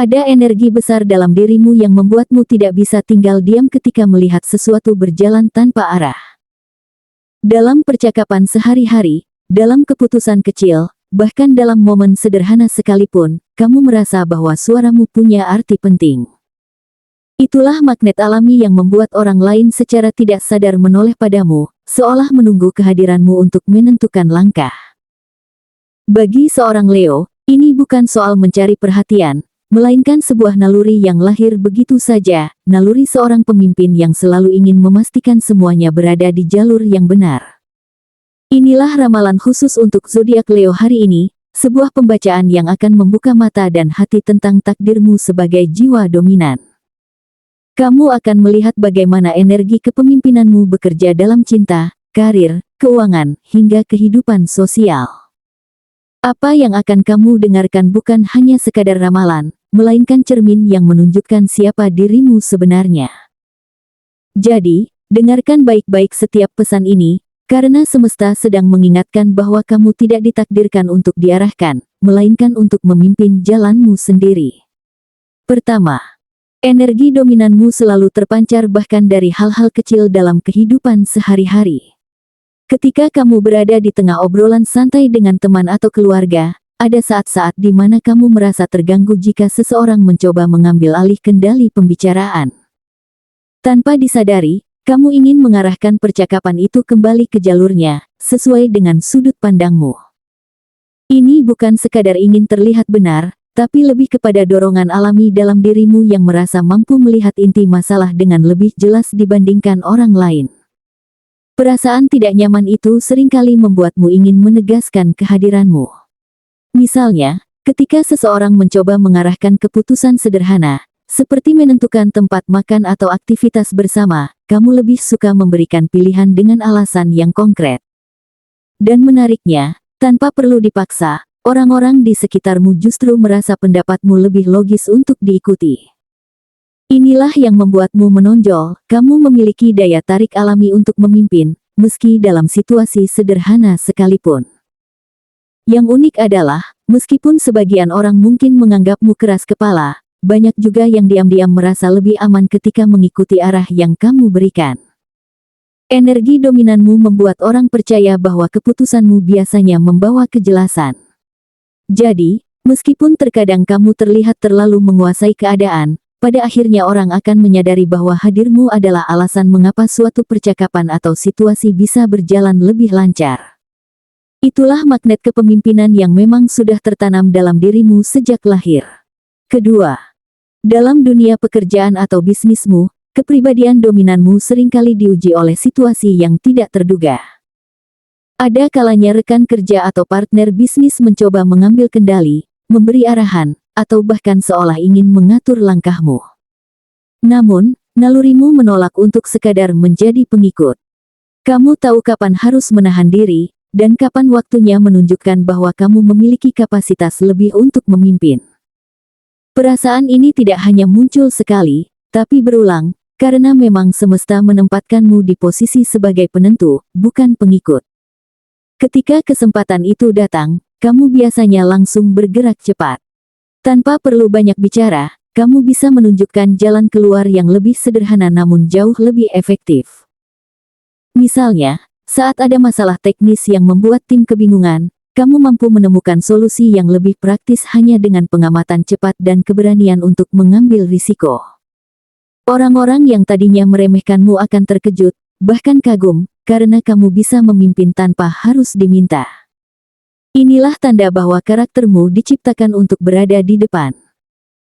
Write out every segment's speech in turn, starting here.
Ada energi besar dalam dirimu yang membuatmu tidak bisa tinggal diam ketika melihat sesuatu berjalan tanpa arah. Dalam percakapan sehari-hari, dalam keputusan kecil, bahkan dalam momen sederhana sekalipun, kamu merasa bahwa suaramu punya arti penting. Itulah magnet alami yang membuat orang lain secara tidak sadar menoleh padamu, seolah menunggu kehadiranmu untuk menentukan langkah. Bagi seorang Leo, ini bukan soal mencari perhatian, melainkan sebuah naluri yang lahir begitu saja, naluri seorang pemimpin yang selalu ingin memastikan semuanya berada di jalur yang benar. Inilah ramalan khusus untuk zodiak Leo hari ini, sebuah pembacaan yang akan membuka mata dan hati tentang takdirmu sebagai jiwa dominan. Kamu akan melihat bagaimana energi kepemimpinanmu bekerja dalam cinta, karir, keuangan, hingga kehidupan sosial. Apa yang akan kamu dengarkan bukan hanya sekadar ramalan, melainkan cermin yang menunjukkan siapa dirimu sebenarnya. Jadi, dengarkan baik-baik setiap pesan ini, karena semesta sedang mengingatkan bahwa kamu tidak ditakdirkan untuk diarahkan, melainkan untuk memimpin jalanmu sendiri. Pertama, energi dominanmu selalu terpancar bahkan dari hal-hal kecil dalam kehidupan sehari-hari. Ketika kamu berada di tengah obrolan santai dengan teman atau keluarga, ada saat-saat di mana kamu merasa terganggu jika seseorang mencoba mengambil alih kendali pembicaraan. Tanpa disadari, kamu ingin mengarahkan percakapan itu kembali ke jalurnya, sesuai dengan sudut pandangmu. Ini bukan sekadar ingin terlihat benar, tapi lebih kepada dorongan alami dalam dirimu yang merasa mampu melihat inti masalah dengan lebih jelas dibandingkan orang lain. Perasaan tidak nyaman itu seringkali membuatmu ingin menegaskan kehadiranmu. Misalnya, ketika seseorang mencoba mengarahkan keputusan sederhana, seperti menentukan tempat makan atau aktivitas bersama, kamu lebih suka memberikan pilihan dengan alasan yang konkret. Dan menariknya, tanpa perlu dipaksa, orang-orang di sekitarmu justru merasa pendapatmu lebih logis untuk diikuti. Inilah yang membuatmu menonjol, kamu memiliki daya tarik alami untuk memimpin, meski dalam situasi sederhana sekalipun. Yang unik adalah, meskipun sebagian orang mungkin menganggapmu keras kepala, banyak juga yang diam-diam merasa lebih aman ketika mengikuti arah yang kamu berikan. Energi dominanmu membuat orang percaya bahwa keputusanmu biasanya membawa kejelasan. Jadi, meskipun terkadang kamu terlihat terlalu menguasai keadaan, pada akhirnya orang akan menyadari bahwa hadirmu adalah alasan mengapa suatu percakapan atau situasi bisa berjalan lebih lancar. Itulah magnet kepemimpinan yang memang sudah tertanam dalam dirimu sejak lahir. Kedua, dalam dunia pekerjaan atau bisnismu, kepribadian dominanmu seringkali diuji oleh situasi yang tidak terduga. Ada kalanya rekan kerja atau partner bisnis mencoba mengambil kendali, memberi arahan, atau bahkan seolah ingin mengatur langkahmu. Namun, nalurimu menolak untuk sekadar menjadi pengikut. Kamu tahu kapan harus menahan diri, dan kapan waktunya menunjukkan bahwa kamu memiliki kapasitas lebih untuk memimpin. Perasaan ini tidak hanya muncul sekali, tapi berulang, karena memang semesta menempatkanmu di posisi sebagai penentu, bukan pengikut. Ketika kesempatan itu datang, kamu biasanya langsung bergerak cepat. Tanpa perlu banyak bicara, kamu bisa menunjukkan jalan keluar yang lebih sederhana namun jauh lebih efektif. Misalnya, saat ada masalah teknis yang membuat tim kebingungan, kamu mampu menemukan solusi yang lebih praktis hanya dengan pengamatan cepat dan keberanian untuk mengambil risiko. Orang-orang yang tadinya meremehkanmu akan terkejut, bahkan kagum, karena kamu bisa memimpin tanpa harus diminta. Inilah tanda bahwa karaktermu diciptakan untuk berada di depan.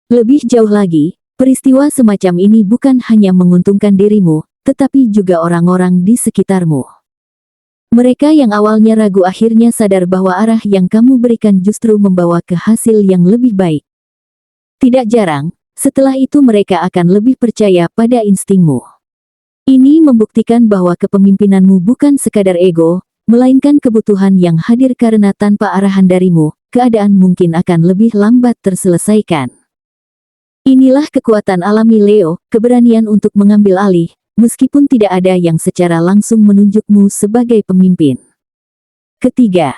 Lebih jauh lagi, peristiwa semacam ini bukan hanya menguntungkan dirimu, tetapi juga orang-orang di sekitarmu. Mereka yang awalnya ragu akhirnya sadar bahwa arah yang kamu berikan justru membawa ke hasil yang lebih baik. Tidak jarang, setelah itu mereka akan lebih percaya pada instingmu. Ini membuktikan bahwa kepemimpinanmu bukan sekadar ego, melainkan kebutuhan yang hadir karena tanpa arahan darimu, keadaan mungkin akan lebih lambat terselesaikan. Inilah kekuatan alami Leo, keberanian untuk mengambil alih, meskipun tidak ada yang secara langsung menunjukmu sebagai pemimpin. Ketiga,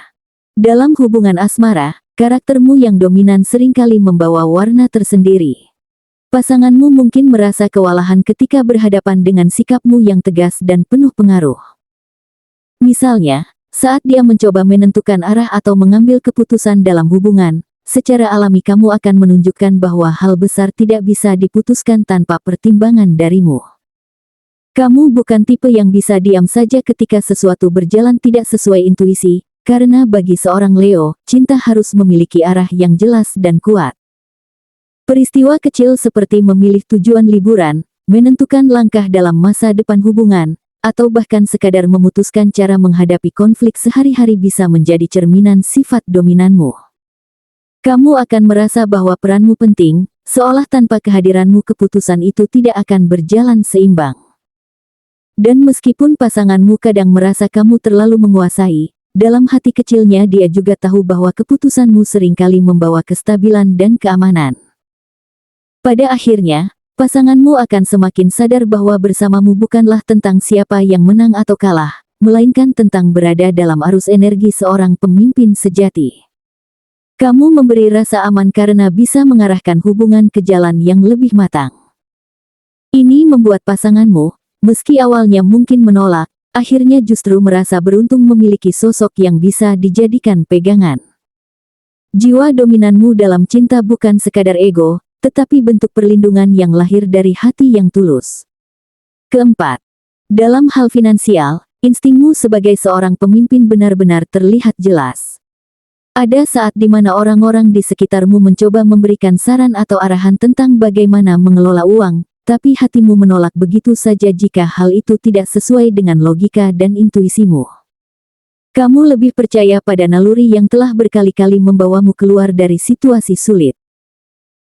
dalam hubungan asmara, karaktermu yang dominan seringkali membawa warna tersendiri. Pasanganmu mungkin merasa kewalahan ketika berhadapan dengan sikapmu yang tegas dan penuh pengaruh. Misalnya, saat dia mencoba menentukan arah atau mengambil keputusan dalam hubungan, secara alami kamu akan menunjukkan bahwa hal besar tidak bisa diputuskan tanpa pertimbangan darimu. Kamu bukan tipe yang bisa diam saja ketika sesuatu berjalan tidak sesuai intuisi, karena bagi seorang Leo, cinta harus memiliki arah yang jelas dan kuat. Peristiwa kecil seperti memilih tujuan liburan, menentukan langkah dalam masa depan hubungan, atau bahkan sekadar memutuskan cara menghadapi konflik sehari-hari bisa menjadi cerminan sifat dominanmu. Kamu akan merasa bahwa peranmu penting, seolah tanpa kehadiranmu keputusan itu tidak akan berjalan seimbang. Dan meskipun pasanganmu kadang merasa kamu terlalu menguasai, dalam hati kecilnya dia juga tahu bahwa keputusanmu seringkali membawa kestabilan dan keamanan. Pada akhirnya, pasanganmu akan semakin sadar bahwa bersamamu bukanlah tentang siapa yang menang atau kalah, melainkan tentang berada dalam arus energi seorang pemimpin sejati. Kamu memberi rasa aman karena bisa mengarahkan hubungan ke jalan yang lebih matang. Ini membuat pasanganmu, meski awalnya mungkin menolak, akhirnya justru merasa beruntung memiliki sosok yang bisa dijadikan pegangan. Jiwa dominanmu dalam cinta bukan sekadar ego, tetapi bentuk perlindungan yang lahir dari hati yang tulus. Keempat, dalam hal finansial, instingmu sebagai seorang pemimpin benar-benar terlihat jelas. Ada saat di mana orang-orang di sekitarmu mencoba memberikan saran atau arahan tentang bagaimana mengelola uang, tapi hatimu menolak begitu saja jika hal itu tidak sesuai dengan logika dan intuisimu. Kamu lebih percaya pada naluri yang telah berkali-kali membawamu keluar dari situasi sulit.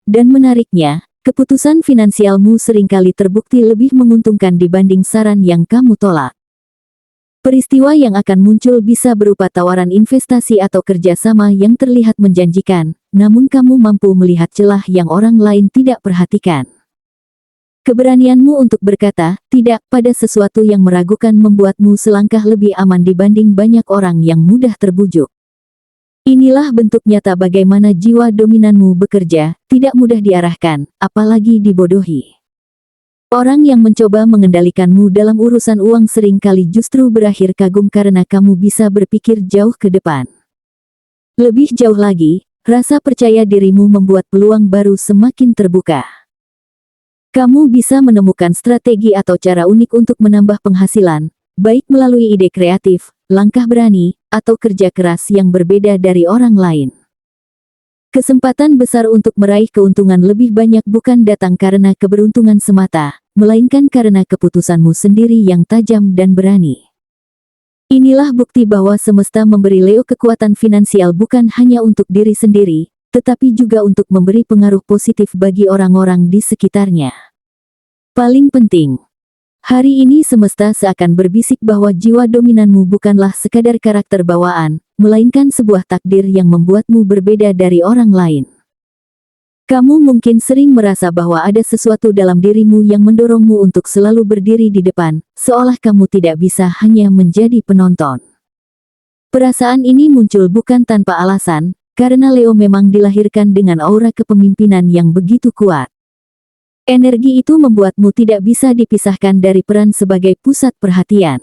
Dan menariknya, keputusan finansialmu seringkali terbukti lebih menguntungkan dibanding saran yang kamu tolak. Peristiwa yang akan muncul bisa berupa tawaran investasi atau kerjasama yang terlihat menjanjikan, namun kamu mampu melihat celah yang orang lain tidak perhatikan. Keberanianmu untuk berkata tidak pada sesuatu yang meragukan membuatmu selangkah lebih aman dibanding banyak orang yang mudah terbujuk. Inilah bentuk nyata bagaimana jiwa dominanmu bekerja, tidak mudah diarahkan, apalagi dibodohi. Orang yang mencoba mengendalikanmu dalam urusan uang seringkali justru berakhir kagum karena kamu bisa berpikir jauh ke depan. Lebih jauh lagi, rasa percaya dirimu membuat peluang baru semakin terbuka. Kamu bisa menemukan strategi atau cara unik untuk menambah penghasilan, baik melalui ide kreatif, langkah berani, atau kerja keras yang berbeda dari orang lain. Kesempatan besar untuk meraih keuntungan lebih banyak bukan datang karena keberuntungan semata, melainkan karena keputusanmu sendiri yang tajam dan berani. Inilah bukti bahwa semesta memberi Leo kekuatan finansial bukan hanya untuk diri sendiri, tetapi juga untuk memberi pengaruh positif bagi orang-orang di sekitarnya. Paling penting, hari ini semesta seakan berbisik bahwa jiwa dominanmu bukanlah sekadar karakter bawaan, melainkan sebuah takdir yang membuatmu berbeda dari orang lain. Kamu mungkin sering merasa bahwa ada sesuatu dalam dirimu yang mendorongmu untuk selalu berdiri di depan, seolah kamu tidak bisa hanya menjadi penonton. Perasaan ini muncul bukan tanpa alasan, karena Leo memang dilahirkan dengan aura kepemimpinan yang begitu kuat. Energi itu membuatmu tidak bisa dipisahkan dari peran sebagai pusat perhatian.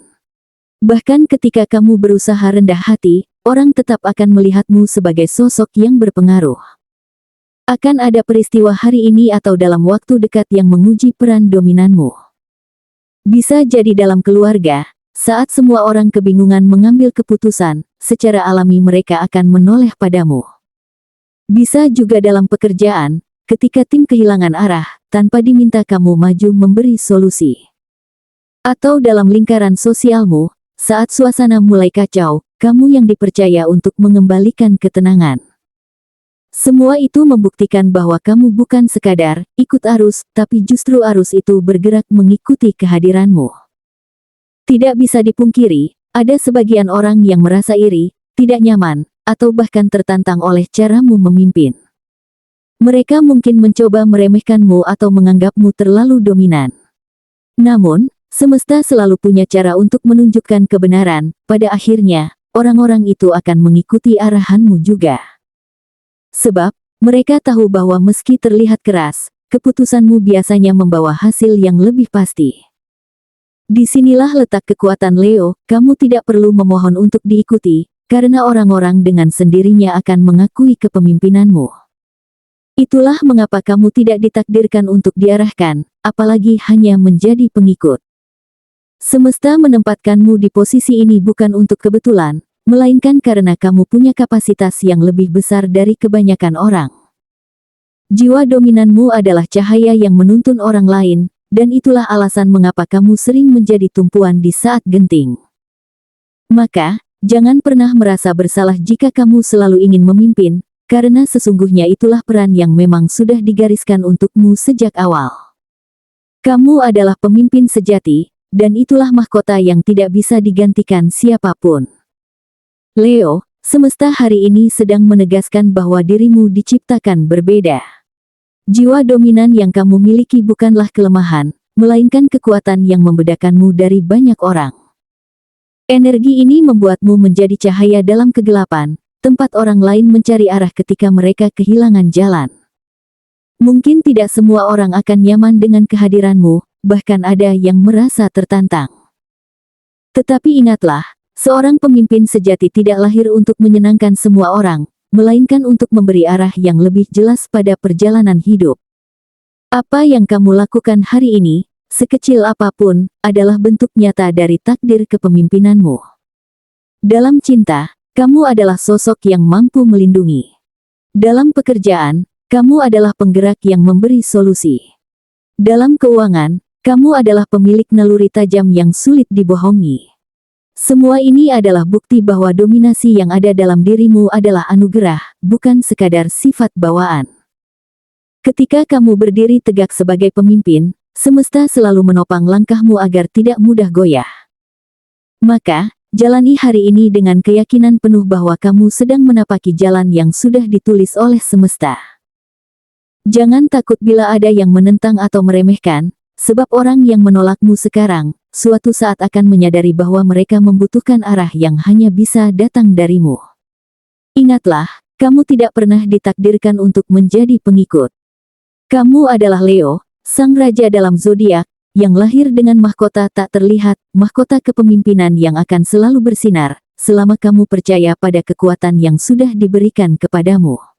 Bahkan ketika kamu berusaha rendah hati, orang tetap akan melihatmu sebagai sosok yang berpengaruh. Akan ada peristiwa hari ini atau dalam waktu dekat yang menguji peran dominanmu. Bisa jadi dalam keluarga, saat semua orang kebingungan mengambil keputusan, secara alami mereka akan menoleh padamu. Bisa juga dalam pekerjaan, ketika tim kehilangan arah, tanpa diminta kamu maju memberi solusi. Atau dalam lingkaran sosialmu, saat suasana mulai kacau, kamu yang dipercaya untuk mengembalikan ketenangan. Semua itu membuktikan bahwa kamu bukan sekadar ikut arus, tapi justru arus itu bergerak mengikuti kehadiranmu. Tidak bisa dipungkiri, ada sebagian orang yang merasa iri, tidak nyaman, atau bahkan tertantang oleh caramu memimpin. Mereka mungkin mencoba meremehkanmu atau menganggapmu terlalu dominan. Namun, semesta selalu punya cara untuk menunjukkan kebenaran. Pada akhirnya, orang-orang itu akan mengikuti arahanmu juga. Sebab, mereka tahu bahwa meski terlihat keras, keputusanmu biasanya membawa hasil yang lebih pasti. Disinilah letak kekuatan Leo, kamu tidak perlu memohon untuk diikuti, karena orang-orang dengan sendirinya akan mengakui kepemimpinanmu. Itulah mengapa kamu tidak ditakdirkan untuk diarahkan, apalagi hanya menjadi pengikut. Semesta menempatkanmu di posisi ini bukan untuk kebetulan, melainkan karena kamu punya kapasitas yang lebih besar dari kebanyakan orang. Jiwa dominanmu adalah cahaya yang menuntun orang lain, dan itulah alasan mengapa kamu sering menjadi tumpuan di saat genting. Maka, jangan pernah merasa bersalah jika kamu selalu ingin memimpin, karena sesungguhnya itulah peran yang memang sudah digariskan untukmu sejak awal. Kamu adalah pemimpin sejati, dan itulah mahkota yang tidak bisa digantikan siapapun. Leo, semesta hari ini sedang menegaskan bahwa dirimu diciptakan berbeda. Jiwa dominan yang kamu miliki bukanlah kelemahan, melainkan kekuatan yang membedakanmu dari banyak orang. Energi ini membuatmu menjadi cahaya dalam kegelapan, tempat orang lain mencari arah ketika mereka kehilangan jalan. Mungkin tidak semua orang akan nyaman dengan kehadiranmu, bahkan ada yang merasa tertantang. Tetapi ingatlah, seorang pemimpin sejati tidak lahir untuk menyenangkan semua orang, melainkan untuk memberi arah yang lebih jelas pada perjalanan hidup. Apa yang kamu lakukan hari ini, sekecil apapun, adalah bentuk nyata dari takdir kepemimpinanmu. Dalam cinta, kamu adalah sosok yang mampu melindungi. Dalam pekerjaan, kamu adalah penggerak yang memberi solusi. Dalam keuangan, kamu adalah pemilik naluri tajam yang sulit dibohongi. Semua ini adalah bukti bahwa dominasi yang ada dalam dirimu adalah anugerah, bukan sekadar sifat bawaan. Ketika kamu berdiri tegak sebagai pemimpin, semesta selalu menopang langkahmu agar tidak mudah goyah. Maka, jalani hari ini dengan keyakinan penuh bahwa kamu sedang menapaki jalan yang sudah ditulis oleh semesta. Jangan takut bila ada yang menentang atau meremehkan, sebab orang yang menolakmu sekarang, suatu saat akan menyadari bahwa mereka membutuhkan arah yang hanya bisa datang darimu. Ingatlah, kamu tidak pernah ditakdirkan untuk menjadi pengikut. Kamu adalah Leo, sang raja dalam zodiak, yang lahir dengan mahkota tak terlihat, mahkota kepemimpinan yang akan selalu bersinar, selama kamu percaya pada kekuatan yang sudah diberikan kepadamu.